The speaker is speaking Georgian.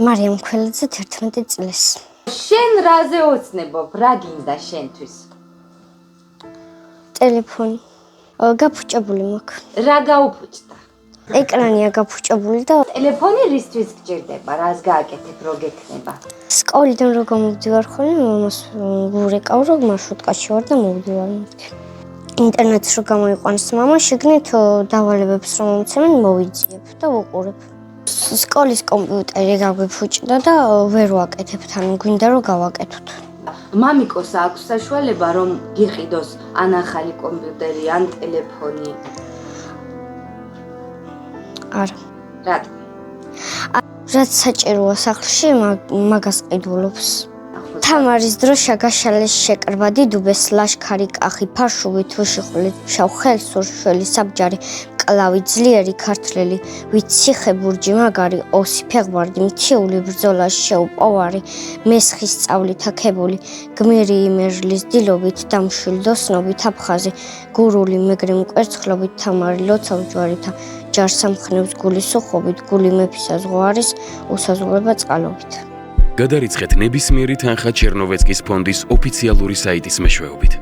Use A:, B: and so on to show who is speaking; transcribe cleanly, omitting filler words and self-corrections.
A: მარიამ ქველაძე 11 წლის.
B: შენ რაზე ოცნებობ? რა გინდა შენთვის?
A: ტელეფონი. გაფუჭებული მაქვს.
B: რა გაუფუჭდა?
A: ეკრანია გაფუჭებული და
B: ტელეფონი რისთვის გჭირდება? რას გააკეთებ, რო გექნება?
A: სკოლიდან რო გამოვდივარ ხოლმე, მამას გურეკავ, რომ მარშრუტკაში ვარ და მოვდივარ მეთქი. ინტერნეტს რო გამოიყვანს მამა, შეგნით დავალებებს რომ მომცემენ, მოვიძიებ და ვუყურებ. სკოლის კომპიუტერი გაგვიფუჭდა და ვერ ვაკეთებთ, ანუ გვინდა რომ გავაკეთოთ.
B: მამიკოს აქვს საშუალება რომ გიყიდოს ან ახალი კომპიუტერი, ან ტელეფონი?
A: არა.
B: რატომ?
A: რაც საჭიროა სახლში, მაგას ყიდულობს. თამარის დრო შაგაშალეს შეკრვა დიდუბეს ლაშქარი კახი ფარშუვით ვიშხვლით შავ ხელსურშველი საბჯარი კლავი ძლიერი ქართლელი ვით ციხე ბურჯი მაგარი ოსი ფეღვარდი მთიული ბრძოლა შეუპოვარი მესხის სწავლით აქებული გმირი იმერლის დილობით დამშვილ დოსნობით აფხაზი გურული მეგრე მკვერცხლობით თამარი ლოცავ-ჯვარითა ჯარსამხნევს გულის უხობით გული მეფისა ზღვარის უსაზღვრება წყალობით.
C: გადარიცხეთ ნებისმიერი თანხა ჩერნოვეცკის ფონდის ოფიციალური საიტის მეშვეობით.